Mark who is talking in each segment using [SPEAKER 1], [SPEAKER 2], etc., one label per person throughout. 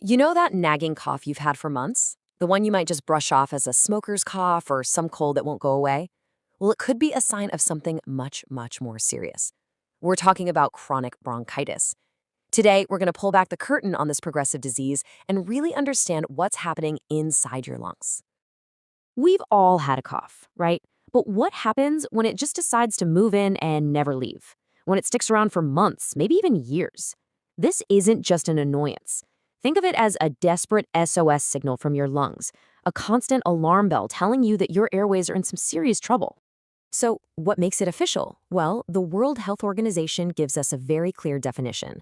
[SPEAKER 1] You know that nagging cough you've had for months? The one you might just brush off as a smoker's cough or some cold that won't go away? Well, it could be a sign of something much, much more serious. We're talking about chronic bronchitis. Today, we're going to pull back the curtain on this progressive disease and really understand what's happening inside your lungs. We've all had a cough, right? But what happens when it just decides to move in and never leave? When it sticks around for months, maybe even years? This isn't just an annoyance. Think of it as a desperate SOS signal from your lungs, a constant alarm bell telling you that your airways are in some serious trouble. So, what makes it official? Well, the World Health Organization gives us a very clear definition.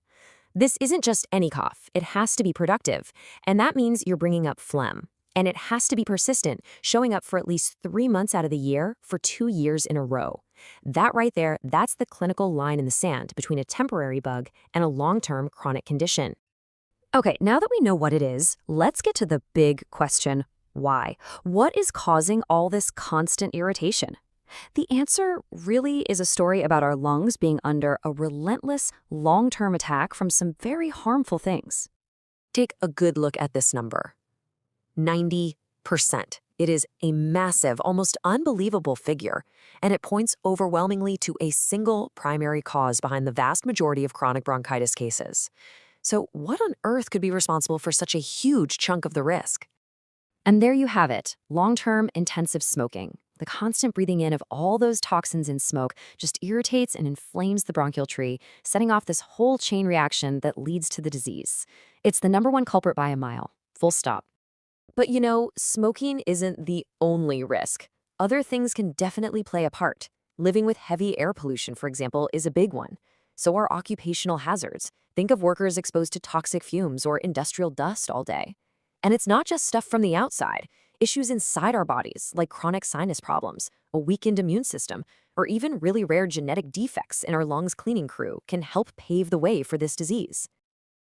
[SPEAKER 1] This isn't just any cough, it has to be productive, and that means you're bringing up phlegm. And it has to be persistent, showing up for at least 3 months out of the year for 2 years in a row. That right there, that's the clinical line in the sand between a temporary bug and a long-term chronic condition. Okay, now that we know what it is, let's get to the big question, why? What is causing all this constant irritation? The answer really is a story about our lungs being under a relentless, long-term attack from some very harmful things. Take a good look at this number. 90%. It is a massive, almost unbelievable figure, and it points overwhelmingly to a single primary cause behind the vast majority of chronic bronchitis cases. So what on earth could be responsible for such a huge chunk of the risk? And there you have it, long-term intensive smoking. The constant breathing in of all those toxins in smoke just irritates and inflames the bronchial tree, setting off this whole chain reaction that leads to the disease. It's the number one culprit by a mile, full stop. But you know, smoking isn't the only risk. Other things can definitely play a part. Living with heavy air pollution, for example, is a big one. So are occupational hazards. Think of workers exposed to toxic fumes or industrial dust all day. And it's not just stuff from the outside. Issues inside our bodies, like chronic sinus problems, a weakened immune system, or even really rare genetic defects in our lungs cleaning crew can help pave the way for this disease.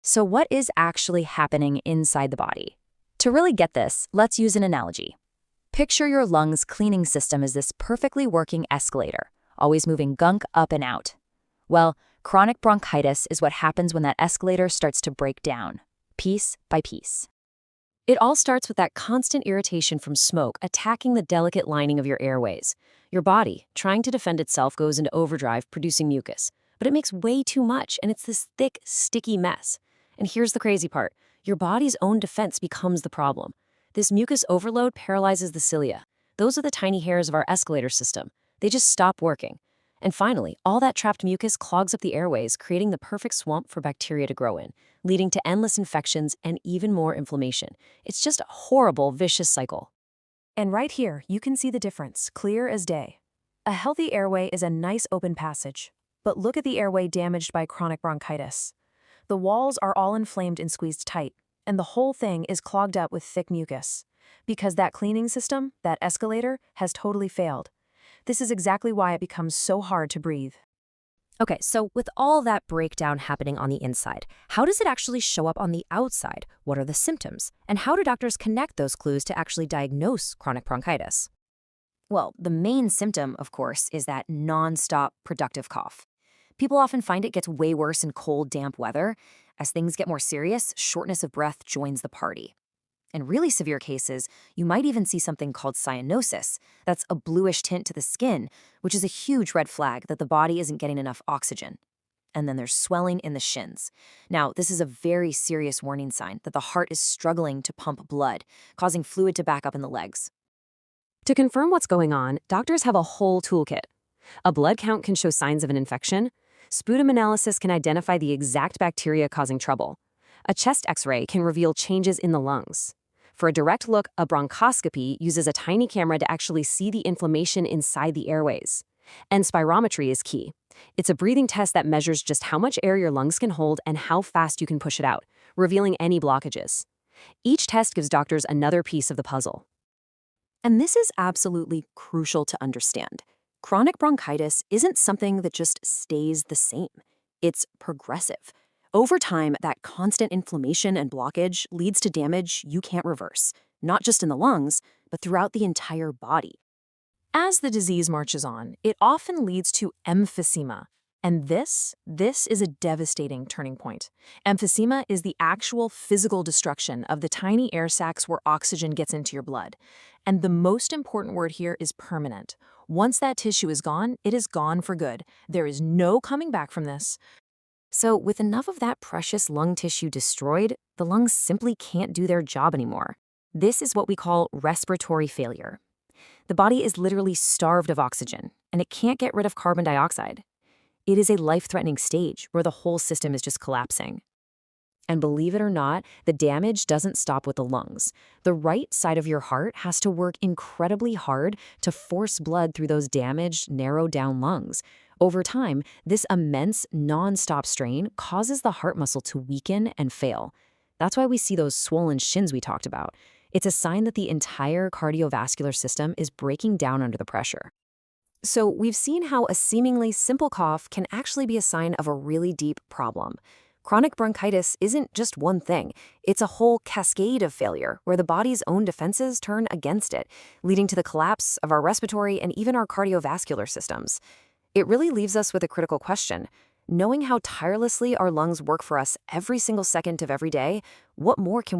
[SPEAKER 1] So what is actually happening inside the body? To really get this, let's use an analogy. Picture your lungs cleaning system as this perfectly working escalator, always moving gunk up and out. Well, chronic bronchitis is what happens when that escalator starts to break down, piece by piece. It all starts with that constant irritation from smoke attacking the delicate lining of your airways. Your body, trying to defend itself, goes into overdrive, producing mucus. But it makes way too much, and it's this thick, sticky mess. And here's the crazy part. Your body's own defense becomes the problem. This mucus overload paralyzes the cilia. Those are the tiny hairs of our escalator system. They just stop working. And finally, all that trapped mucus clogs up the airways, creating the perfect swamp for bacteria to grow in, leading to endless infections and even more inflammation. It's just a horrible, vicious cycle. And right here, you can see the difference, clear as day. A healthy airway is a nice open passage. But look at the airway damaged by chronic bronchitis. The walls are all inflamed and squeezed tight, and the whole thing is clogged up with thick mucus. Because that cleaning system, that escalator, has totally failed. This is exactly why it becomes so hard to breathe. Okay, so with all that breakdown happening on the inside, how does it actually show up on the outside? What are the symptoms? And how do doctors connect those clues to actually diagnose chronic bronchitis? Well, the main symptom, of course, is that nonstop productive cough. People often find it gets way worse in cold, damp weather. As things get more serious, shortness of breath joins the party. In really severe cases, you might even see something called cyanosis. That's a bluish tint to the skin, which is a huge red flag that the body isn't getting enough oxygen. And then there's swelling in the shins. Now, this is a very serious warning sign that the heart is struggling to pump blood, causing fluid to back up in the legs. To confirm what's going on, doctors have a whole toolkit. A blood count can show signs of an infection. Sputum analysis can identify the exact bacteria causing trouble. A chest X-ray can reveal changes in the lungs. For a direct look, a bronchoscopy uses a tiny camera to actually see the inflammation inside the airways. And spirometry is key. It's a breathing test that measures just how much air your lungs can hold and how fast you can push it out, revealing any blockages. Each test gives doctors another piece of the puzzle. And this is absolutely crucial to understand. Chronic bronchitis isn't something that just stays the same. It's progressive. Over time, that constant inflammation and blockage leads to damage you can't reverse, not just in the lungs, but throughout the entire body. As the disease marches on, it often leads to emphysema,
[SPEAKER 2] And this is a devastating turning point. Emphysema is the actual physical destruction of the tiny air sacs where oxygen gets into your blood. And the most important word here is permanent. Once that tissue is gone, it is gone for good. There is no coming back from this.
[SPEAKER 1] So, with enough of that precious lung tissue destroyed, the lungs simply can't do their job anymore. This is what we call respiratory failure. The body is literally starved of oxygen, and it can't get rid of carbon dioxide. It is a life-threatening stage where the whole system is just collapsing. And believe it or not, the damage doesn't stop with the lungs. The right side of your heart has to work incredibly hard to force blood through those damaged, narrowed-down lungs. Over time, this immense, non-stop strain causes the heart muscle to weaken and fail. That's why we see those swollen shins we talked about. It's a sign that the entire cardiovascular system is breaking down under the pressure. So we've seen how a seemingly simple cough can actually be a sign of a really deep problem. Chronic bronchitis isn't just one thing. It's a whole cascade of failure where the body's own defenses turn against it, leading to the collapse of our respiratory and even our cardiovascular systems. It really leaves us with a critical question. Knowing how tirelessly our lungs work for us every single second of every day, what more can